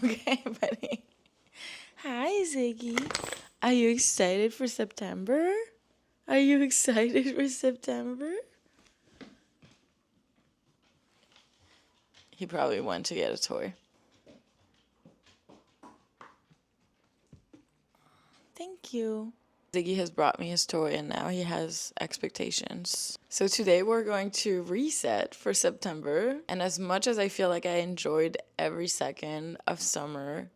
Okay, buddy. Hi, Ziggy. Are you excited for September? Are you excited for September? He probably went to get a toy. Thank you. Ziggy has brought me his toy and now he has expectations. So today we're going to reset for September. And as much as I feel like I enjoyed every second of summer,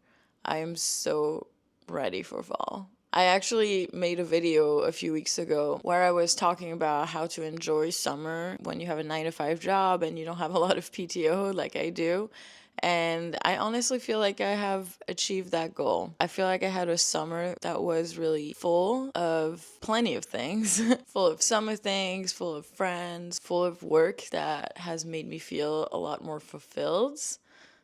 I am so ready for fall. I actually made a video a few weeks ago where I was talking about how to enjoy summer when you have a 9-to-5 job and you don't have a lot of PTO like I do. And I honestly feel like I have achieved that goal. I feel like I had a summer that was really full of plenty of things, full of summer things, full of friends, full of work that has made me feel a lot more fulfilled.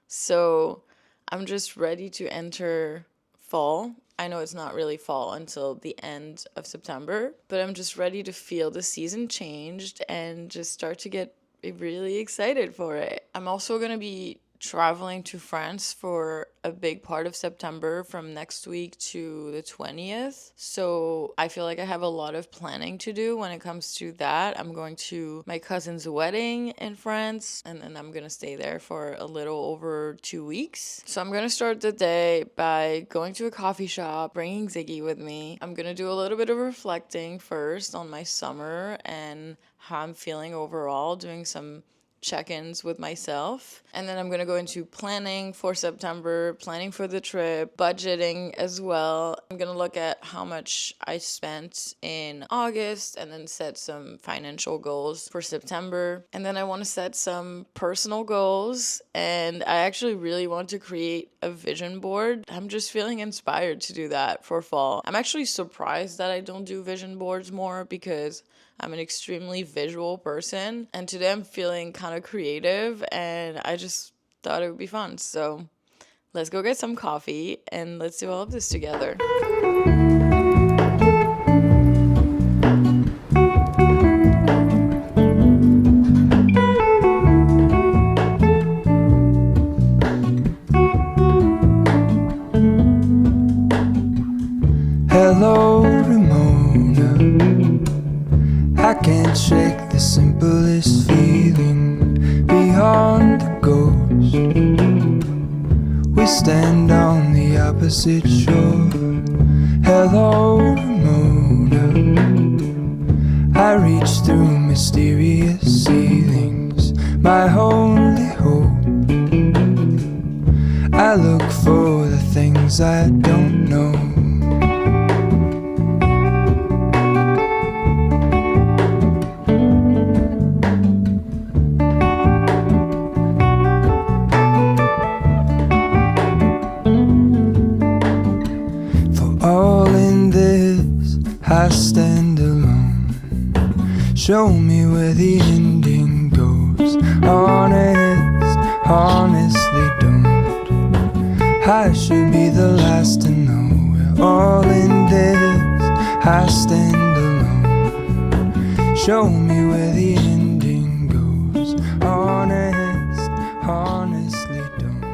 So I'm just ready to enter fall. I know it's not really fall until the end of September, but I'm just ready to feel the season changed and just start to get really excited for it. I'm also going to be traveling to France for a big part of September from next week to the 20th. So I feel like I have a lot of planning to do when it comes to that. I'm going to my cousin's wedding in France and then I'm going to stay there for a little over 2 weeks. So I'm going to start the day by going to a coffee shop, bringing Ziggy with me. I'm going to do a little bit of reflecting first on my summer and how I'm feeling overall, doing some check-ins with myself. And then I'm going to go into planning for September, planning for the trip, budgeting as well. I'm going to look at how much I spent in August and then set some financial goals for September. And then I want to set some personal goals. And I actually really want to create a vision board. I'm just feeling inspired to do that for fall. I'm actually surprised that I don't do vision boards more because I'm an extremely visual person, and today I'm feeling kind of creative, and I just thought it would be fun. So let's go get some coffee, and let's do all of this together. Hello, Ramona. I can't shake the simplest feeling beyond the ghost. We stand on the opposite shore. Hello, Ramona. I reach through mysterious ceilings, my only hope. I look for the things I don't know. I stand alone. Show me where the ending goes. Honest, honestly don't. I should be the last to know. We're all in this. I stand alone. Show me where the ending goes. Honest, honestly don't.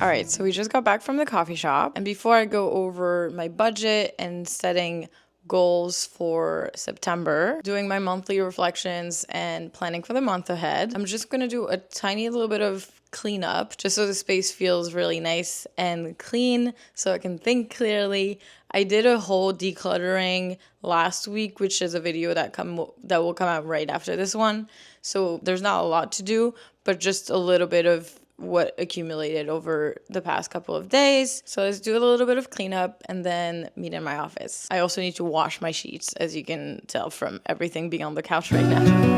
All right, so we just got back from the coffee shop, and before I go over my budget and setting goals for September, doing my monthly reflections and planning for the month ahead, I'm just gonna do a tiny little bit of cleanup just so the space feels really nice and clean so I can think clearly. I did a whole decluttering last week, which is a video that will come out right after this one. So there's not a lot to do, but just a little bit of what accumulated over the past couple of days. So let's do a little bit of cleanup and then meet in my office. I also need to wash my sheets, as you can tell from everything being on the couch right now.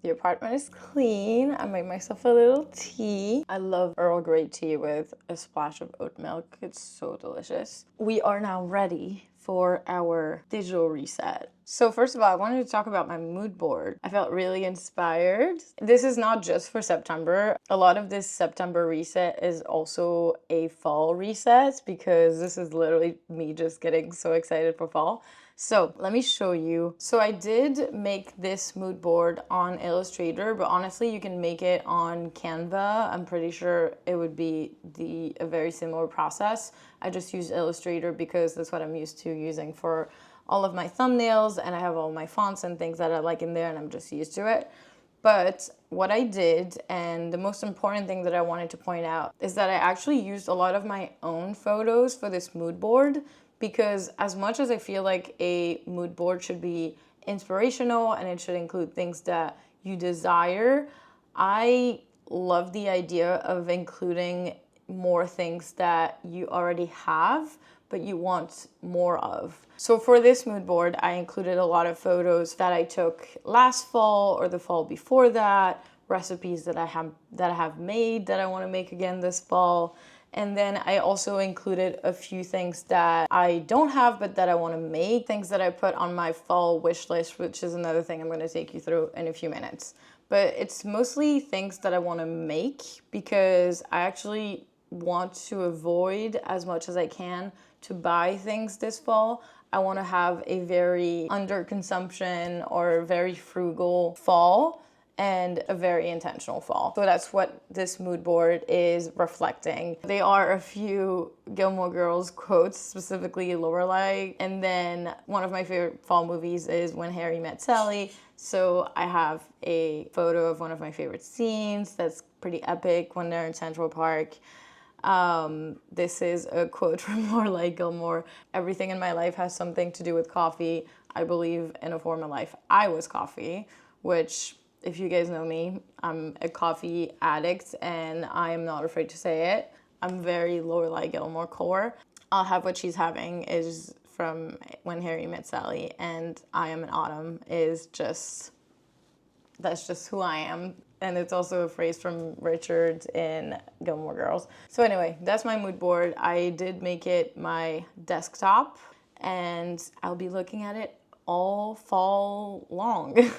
The apartment is clean. I made myself a little tea. I love Earl Grey tea with a splash of oat milk. It's so delicious. We are now ready for our digital reset. So first of all, I wanted to talk about my mood board. I felt really inspired. This is not just for September. A lot of this September reset is also a fall reset because this is literally me just getting so excited for fall. So let me show you. So I did make this mood board on Illustrator, but honestly, you can make it on Canva. I'm pretty sure it would be a very similar process. I just use Illustrator because that's what I'm used to using for all of my thumbnails, and I have all my fonts and things that I like in there, and I'm just used to it. But what I did, and the most important thing that I wanted to point out, is that I actually used a lot of my own photos for this mood board, because as much as I feel like a mood board should be inspirational and it should include things that you desire, I love the idea of including more things that you already have but you want more of. So for this mood board, I included a lot of photos that I took last fall or the fall before that, recipes that I have made that I want to make again this fall. And then I also included a few things that I don't have but that I want to make, things that I put on my fall wish list, which is another thing I'm going to take you through in a few minutes. But it's mostly things that I want to make because I actually want to avoid as much as I can to buy things this fall. I want to have a very underconsumption or very frugal fall and a very intentional fall. So that's what this mood board is reflecting. They are a few Gilmore Girls quotes, specifically Lorelai. And then one of my favorite fall movies is When Harry Met Sally. So I have a photo of one of my favorite scenes that's pretty epic when they're in Central Park. This is a quote from Lorelai Gilmore. Everything in my life has something to do with coffee. I believe in a former life I was coffee, which, if you guys know me, I'm a coffee addict and I am not afraid to say it. I'm very Lorelai Gilmore core. I'll Have What She's Having is from When Harry Met Sally, and I Am an Autumn is just, that's just who I am. And it's also a phrase from Richard in Gilmore Girls. So anyway, that's my mood board. I did make it my desktop and I'll be looking at it all fall long.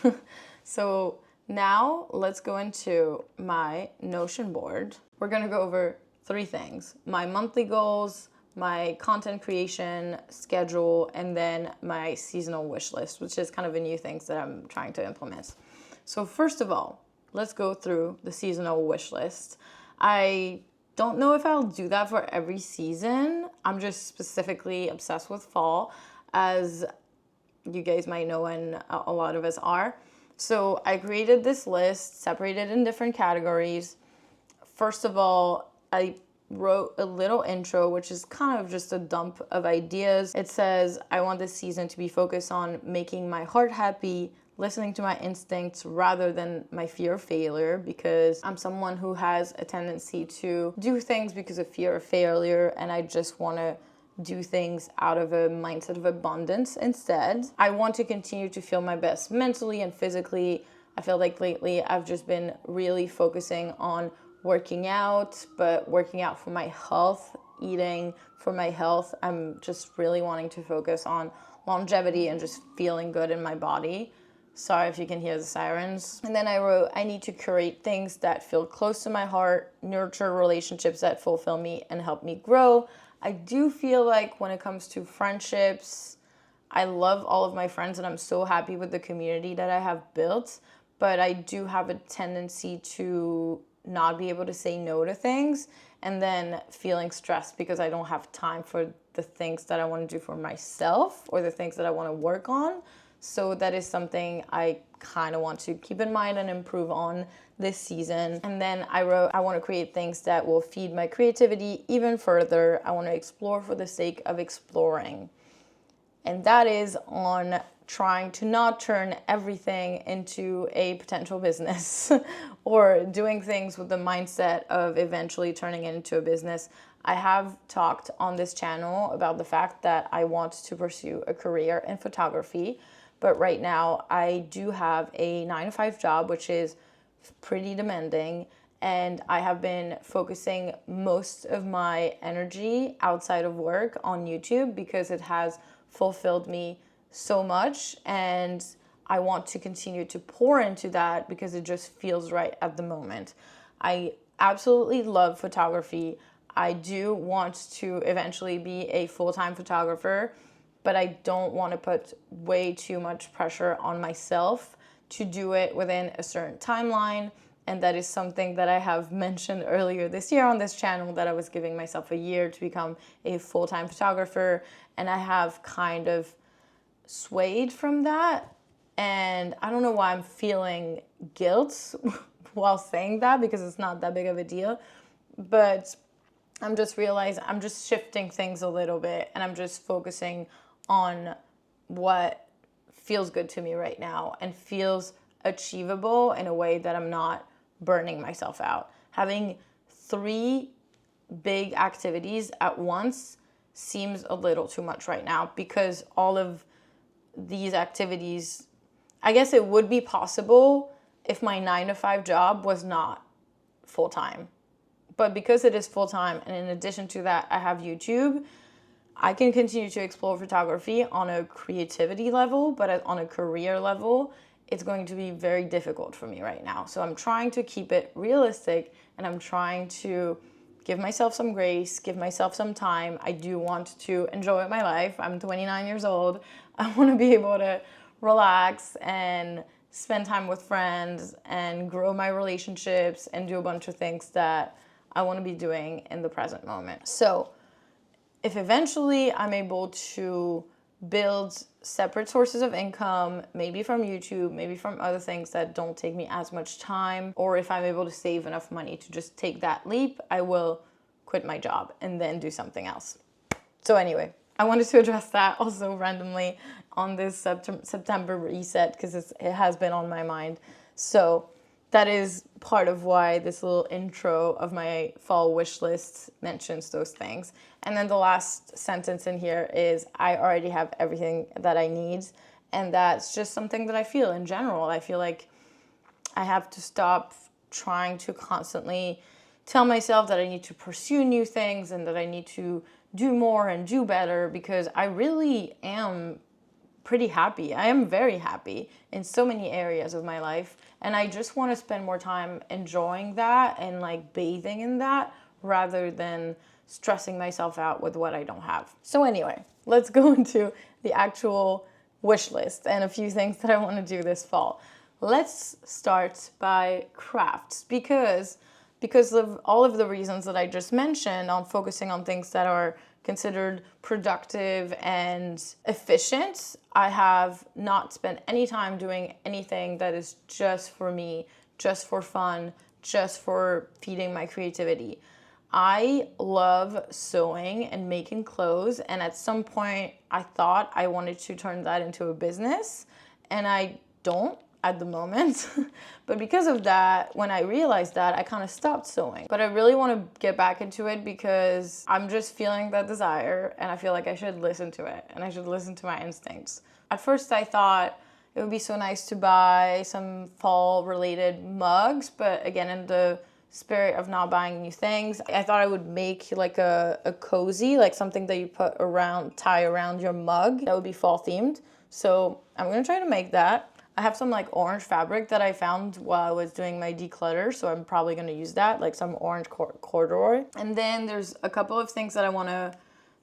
So now let's go into my Notion board. We're gonna go over 3 things: my monthly goals, my content creation schedule, and then my seasonal wish list, which is kind of a new thing that I'm trying to implement. So first of all, let's go through the seasonal wish list. I don't know if I'll do that for every season. I'm just specifically obsessed with fall, as you guys might know, and a lot of us are. So I created this list, separated in different categories. First of all, I wrote a little intro, which is kind of just a dump of ideas. It says, I want this season to be focused on making my heart happy, listening to my instincts rather than my fear of failure, because I'm someone who has a tendency to do things because of fear of failure, and I just want to do things out of a mindset of abundance instead. I want to continue to feel my best mentally and physically. I feel like lately I've just been really focusing on working out, but working out for my health, eating for my health. I'm just really wanting to focus on longevity and just feeling good in my body. Sorry if you can hear the sirens. And then I wrote, I need to create things that feel close to my heart, nurture relationships that fulfill me and help me grow. I do feel like when it comes to friendships, I love all of my friends and I'm so happy with the community that I have built, but I do have a tendency to not be able to say no to things and then feeling stressed because I don't have time for the things that I want to do for myself or the things that I want to work on. So that is something I kind of want to keep in mind and improve on this season. And then I wrote, I want to create things that will feed my creativity even further. I want to explore for the sake of exploring. And that is on trying to not turn everything into a potential business or doing things with the mindset of eventually turning it into a business. I have talked on this channel about the fact that I want to pursue a career in photography, But right now I do have a 9 to 5 job, which is pretty demanding. And I have been focusing most of my energy outside of work on YouTube because it has fulfilled me so much. And I want to continue to pour into that because it just feels right at the moment. I absolutely love photography. I do want to eventually be a full-time photographer, but I don't want to put way too much pressure on myself to do it within a certain timeline. And that is something that I have mentioned earlier this year on this channel, that I was giving myself a year to become a full-time photographer. And I have kind of swayed from that. And I don't know why I'm feeling guilt while saying that, because it's not that big of a deal. But I'm just realizing I'm just shifting things a little bit, and I'm just focusing on what feels good to me right now and feels achievable in a way that I'm not burning myself out. Having 3 big activities at once seems a little too much right now, because all of these activities, I guess it would be possible if my 9 to 5 job was not full-time. But because it is full-time, and in addition to that, I have YouTube, I can continue to explore photography on a creativity level, but on a career level, it's going to be very difficult for me right now. So I'm trying to keep it realistic, and I'm trying to give myself some grace, give myself some time. I do want to enjoy my life. I'm 29 years old. I want to be able to relax and spend time with friends and grow my relationships and do a bunch of things that I want to be doing in the present moment. So if eventually I'm able to build separate sources of income, maybe from YouTube, maybe from other things that don't take me as much time, or if I'm able to save enough money to just take that leap, I will quit my job and then do something else. So anyway, I wanted to address that also randomly on this September reset, because it has been on my mind. So that is part of why this little intro of my fall wish list mentions those things. And then the last sentence in here is, I already have everything that I need. And that's just something that I feel in general. I feel like I have to stop trying to constantly tell myself that I need to pursue new things and that I need to do more and do better, because I really am pretty happy. I am very happy in so many areas of my life, and I just want to spend more time enjoying that and like bathing in that, rather than stressing myself out with what I don't have. So anyway, let's go into the actual wish list and a few things that I want to do this fall. Let's start by crafts, because of all of the reasons that I just mentioned on focusing on things that are considered productive and efficient, I have not spent any time doing anything that is just for me, just for fun, just for feeding my creativity. I love sewing and making clothes, and at some point I thought I wanted to turn that into a business, and I don't at the moment. But because of that, when I realized that, I kind of stopped sewing. But I really want to get back into it because I'm just feeling that desire, and I feel like I should listen to it, and I should listen to my instincts. At first I thought it would be so nice to buy some fall related mugs, but again, in the spirit of not buying new things, I thought I would make like a cozy, like something that you tie around your mug that would be fall themed. So I'm gonna try to make that. I have some like orange fabric that I found while I was doing my declutter, so I'm probably gonna use that, like some orange corduroy. And then there's a couple of things that I wanna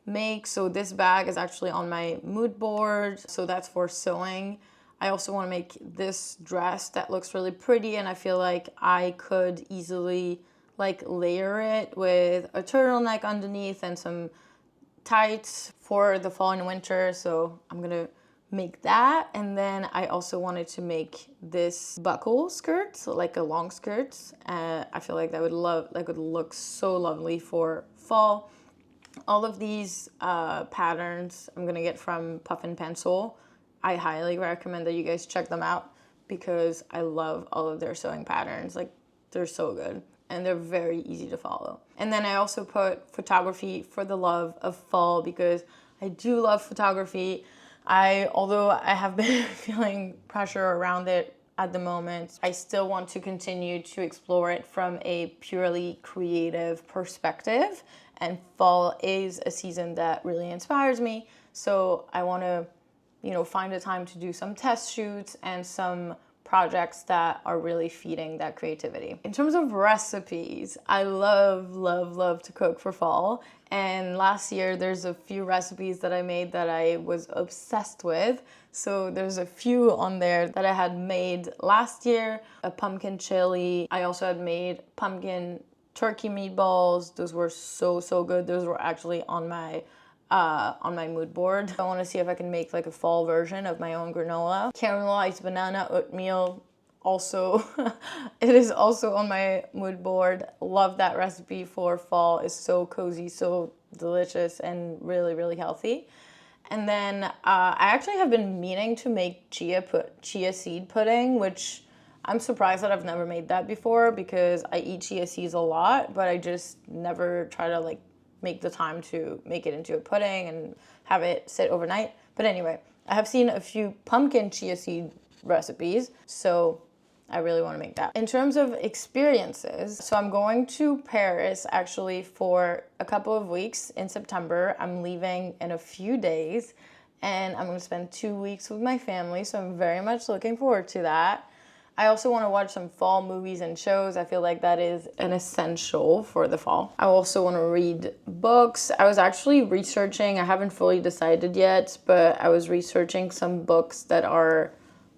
make. So this bag is actually on my mood board, so that's for sewing. I also want to make this dress that looks really pretty, and I feel like I could easily like layer it with a turtleneck underneath and some tights for the fall and winter. So I'm gonna make that. And then I also wanted to make this buckle skirt, so like a long skirt. I feel like that would look so lovely for fall. All of these patterns I'm gonna get from Puff and Pencil. I highly recommend that you guys check them out because I love all of their sewing patterns. Like, they're so good and they're very easy to follow. And then I also put photography for the love of fall because I do love photography. Although I have been feeling pressure around it at the moment, I still want to continue to explore it from a purely creative perspective. And fall is a season that really inspires me. So I want to, find a time to do some test shoots and some projects that are really feeding that creativity. In terms of recipes, I love to cook for fall. And last year, there's a few recipes that I made that I was obsessed with. So there's a few on there that I had made last year. A pumpkin chili. I also had made pumpkin turkey meatballs. Those were so good. Those were actually on my mood board. I want to see if I can make like a fall version of my own granola. Caramelized banana oatmeal, also, it is also on my mood board. Love that recipe for fall. It's so cozy, so delicious, and really healthy. And then I actually have been meaning to make chia seed pudding, which I'm surprised that I've never made that before because I eat chia seeds a lot, but I just never try to like make the time to make it into a pudding and have it sit overnight. But anyway, I have seen a few pumpkin chia seed recipes, so I really want to make that. In terms of experiences, so I'm going to Paris actually for a couple of weeks in September. I'm leaving in a few days and I'm going to spend 2 weeks with my family, so I'm very much looking forward to that. I also want to watch some fall movies and shows. I feel like that is an essential for the fall. I also want to read books. I was actually researching, I haven't fully decided yet, but I was researching some books that are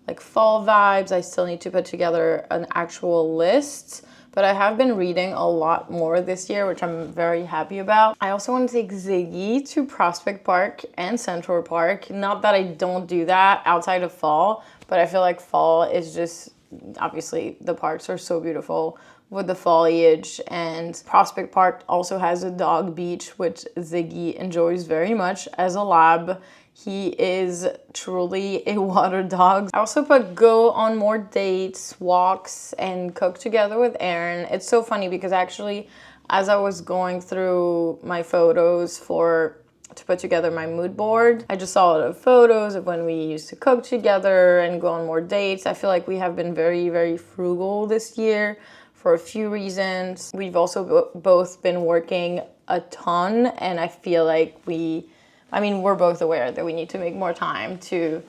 like fall vibes. I still need to put together an actual list, but I have been reading a lot more this year, which I'm very happy about. I also want to take Ziggy to Prospect Park and Centaur Park. Not that I don't do that outside of fall, but I feel like fall is just, obviously the parks are so beautiful with the foliage, and Prospect Park also has a dog beach, which Ziggy enjoys very much as a lab. He is truly a water dog. I also put go on more dates, walks, and cook together with Aaron. It's so funny because actually, as I was going through my photos to put together my mood board, I just saw a lot of photos of when we used to cook together and go on more dates. I feel like we have been very frugal this year for a few reasons. We've also both been working a ton, and I feel like we're both aware that we need to make more time to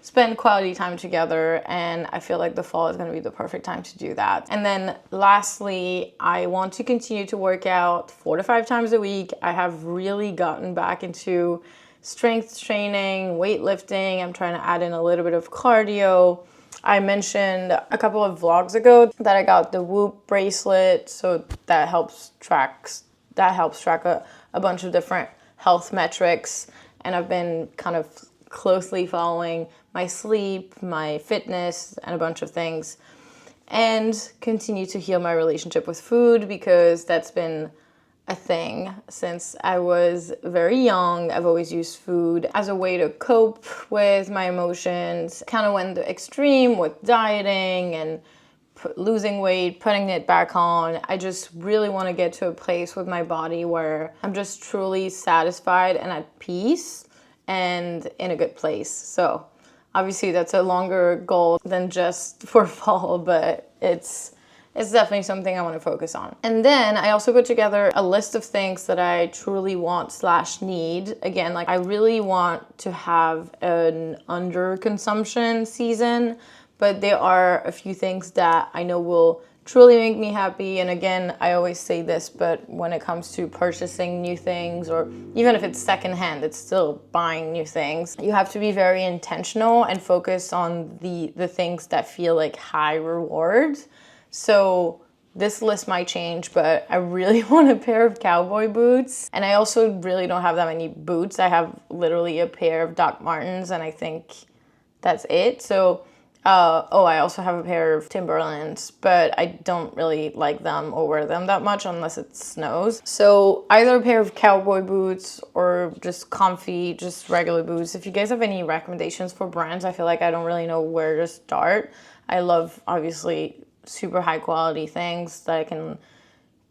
spend quality time together, and I feel like the fall is going to be the perfect time to do that. And then lastly, I want to continue to work out 4 to 5 times a week. I have really gotten back into strength training, weightlifting. I'm trying to add in a little bit of cardio. I mentioned a couple of vlogs ago that I got the Whoop bracelet, so that helps track a bunch of different health metrics, and I've been kind of closely following my sleep, my fitness, and a bunch of things, and continue to heal my relationship with food because that's been a thing since I was very young. I've always used food as a way to cope with my emotions. Kind of went the extreme with dieting and losing weight, putting it back on. I just really want to get to a place with my body where I'm just truly satisfied and at peace and in a good place. So obviously that's a longer goal than just for fall, but it's definitely something I want to focus on. And then I also put together a list of things that I truly want/need. Again, like I really want to have an under-consumption season, but there are a few things that I know will truly make me happy. And again, I always say this, but when it comes to purchasing new things, or even if it's secondhand, it's still buying new things. You have to be very intentional and focus on the things that feel like high rewards. So this list might change, but I really want a pair of cowboy boots. And I also really don't have that many boots. I have literally a pair of Doc Martens, and I think that's it. So I also have a pair of Timberlands, but I don't really like them or wear them that much unless it snows. So either a pair of cowboy boots or just comfy, just regular boots. If you guys have any recommendations for brands, I feel like I don't really know where to start. I love, obviously, super high quality things that I can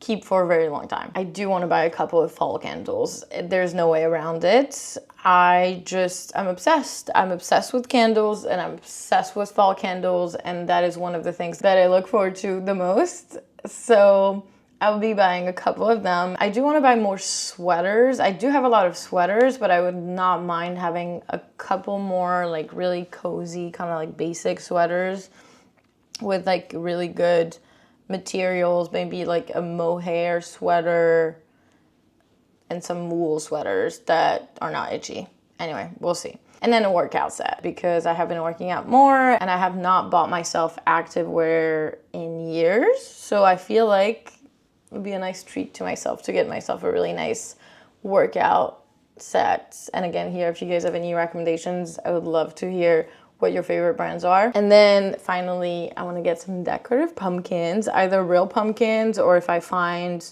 keep for a very long time. I do want to buy a couple of fall candles. There's no way around it. I'm obsessed. I'm obsessed with candles, and I'm obsessed with fall candles, and that is one of the things that I look forward to the most. So I'll be buying a couple of them. I do want to buy more sweaters. I do have a lot of sweaters, but I would not mind having a couple more like really cozy, kind of like basic sweaters with like really good materials, maybe like a mohair sweater and some wool sweaters that are not itchy. Anyway, we'll see. And then a workout set, because I have been working out more and I have not bought myself activewear in years. So I feel like it would be a nice treat to myself to get myself a really nice workout set. And again, here, if you guys have any recommendations, I would love to hear what your favorite brands are. And then finally, I want to get some decorative pumpkins, either real pumpkins or if I find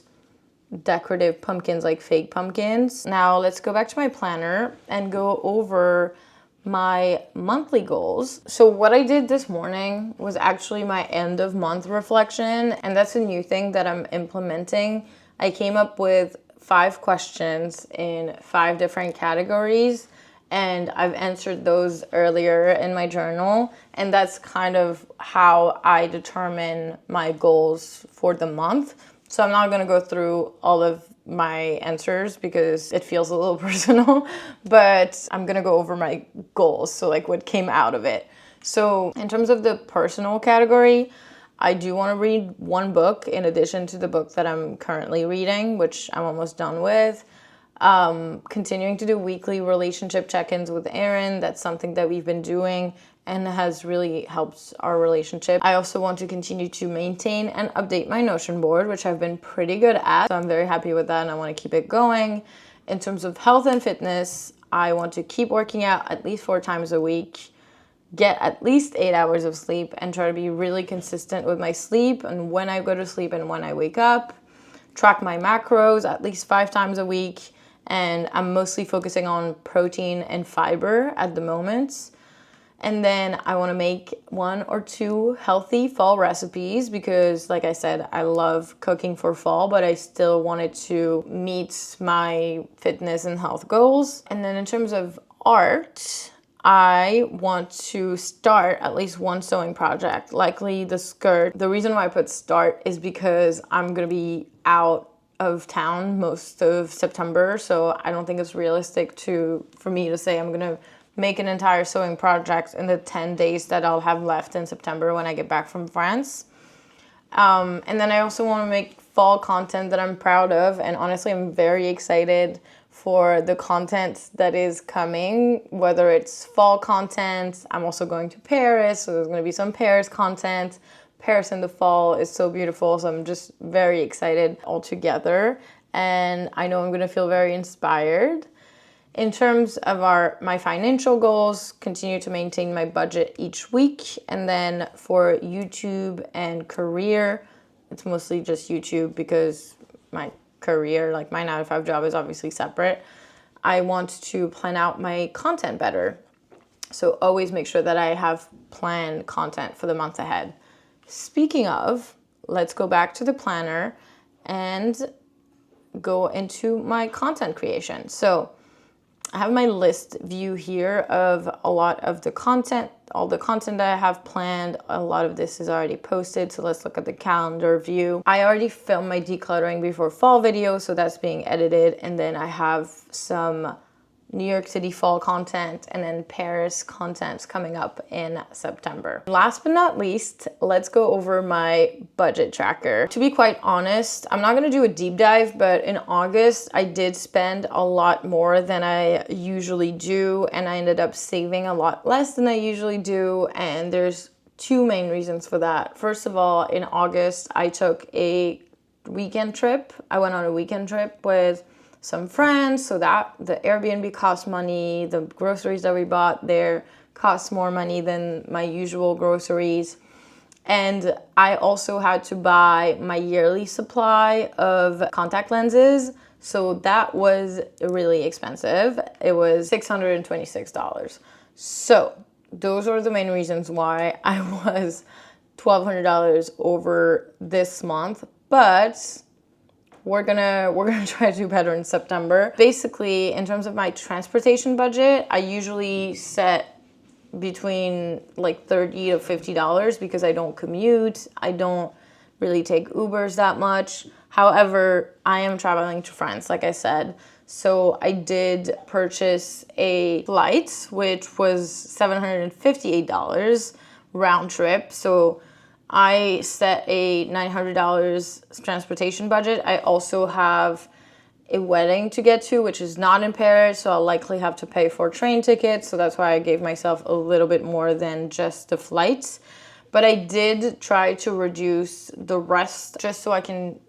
decorative pumpkins like fake pumpkins. Now let's go back to my planner and go over my monthly goals. So what I did this morning was actually my end of month reflection, and that's a new thing that I'm implementing. I came up with 5 questions in 5 different categories, and I've answered those earlier in my journal, and that's kind of how I determine my goals for the month. So I'm not going to go through all of my answers because it feels a little personal, but I'm going to go over my goals, so like what came out of it. So in terms of the personal category, I do want to read 1 book in addition to the book that I'm currently reading, which I'm almost done with. Continuing to do weekly relationship check-ins with Erin. That's something that we've been doing and has really helped our relationship. I also want to continue to maintain and update my Notion board, which I've been pretty good at. So I'm very happy with that and I want to keep it going. In terms of health and fitness, I want to keep working out at least 4 times a week, get at least 8 hours of sleep, and try to be really consistent with my sleep and when I go to sleep and when I wake up. Track my macros at least 5 times a week. And I'm mostly focusing on protein and fiber at the moment. And then I want to make 1 or 2 healthy fall recipes because, like I said, I love cooking for fall, but I still wanted to meet my fitness and health goals. And then in terms of art, I want to start at least 1 sewing project, likely the skirt. The reason why I put start is because I'm going to be out of town most of September, so I don't think it's realistic for me to say I'm gonna make an entire sewing project in the 10 days that I'll have left in September when I get back from France. And then I also want to make fall content that I'm proud of, and honestly I'm very excited for the content that is coming, whether it's fall content. I'm also going to Paris, so there's going to be some Paris content. Paris in the fall is so beautiful, so I'm just very excited altogether, and I know I'm going to feel very inspired. In terms of my financial goals, continue to maintain my budget each week, and then for YouTube and career, it's mostly just YouTube because my career, like my 9-to-5 job, is obviously separate. I want to plan out my content better, so always make sure that I have planned content for the month ahead. Speaking of, let's go back to the planner and go into my content creation. So I have my list view here of a lot of the content, all the content that I have planned. A lot of this is already posted, so let's look at the calendar view. I already filmed my decluttering before fall video, so that's being edited. And then I have some New York City fall content and then Paris content coming up in September. Last but not least, let's go over my budget tracker. To be quite honest, I'm not gonna do a deep dive, but in August, I did spend a lot more than I usually do, and I ended up saving a lot less than I usually do, and there's 2 main reasons for that. First of all, in August, I took a weekend trip. I went on a weekend trip with some friends, so that the Airbnb cost money, the groceries that we bought there cost more money than my usual groceries. And I also had to buy my yearly supply of contact lenses, so that was really expensive. It was $626. So those are the main reasons why I was $1,200 over this month, but we're gonna try to do better in September. Basically, in terms of my transportation budget, I usually set between like $30 to $50 because I don't commute. I don't really take Ubers that much. However, I am traveling to France, like I said. So I did purchase a flight, which was $758 round trip. So I set a $900 transportation budget. I also have a wedding to get to, which is not in Paris, so I'll likely have to pay for train tickets. So that's why I gave myself a little bit more than just the flights. But I did try to reduce the rest just so I can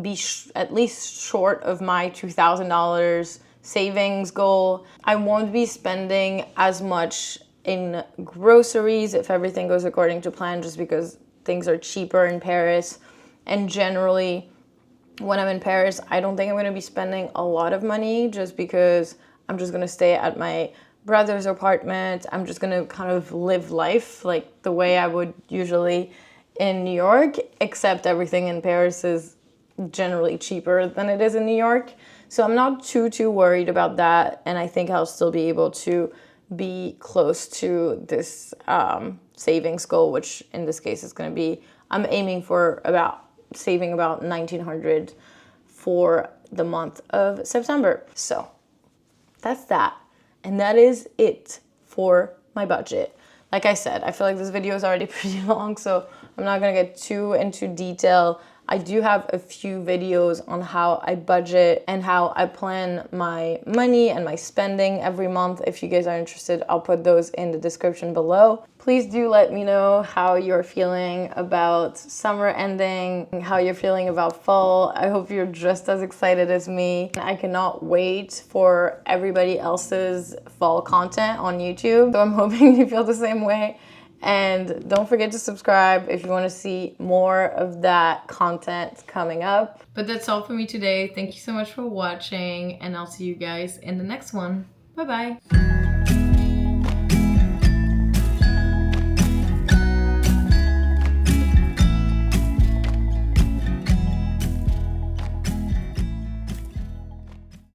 be at least short of my $2,000 savings goal. I won't be spending as much in groceries if everything goes according to plan, just because things are cheaper in Paris. And generally, when I'm in Paris, I don't think I'm going to be spending a lot of money just because I'm just going to stay at my brother's apartment. I'm just going to kind of live life like the way I would usually in New York, except everything in Paris is generally cheaper than it is in New York. So I'm not too worried about that. And I think I'll still be able to be close to this savings goal, which in this case is going to be, I'm aiming for saving about $1,900 for the month of September. So that's that. And that is it for my budget. Like I said, I feel like this video is already pretty long, so I'm not going to get too into detail. I do have a few videos on how I budget and how I plan my money and my spending every month. If you guys are interested, I'll put those in the description below. Please do let me know how you're feeling about summer ending, how you're feeling about fall. I hope you're just as excited as me. I cannot wait for everybody else's fall content on YouTube. So I'm hoping you feel the same way. And don't forget to subscribe if you want to see more of that content coming up. But that's all for me today. Thank you so much for watching, and I'll see you guys in the next one. Bye-bye.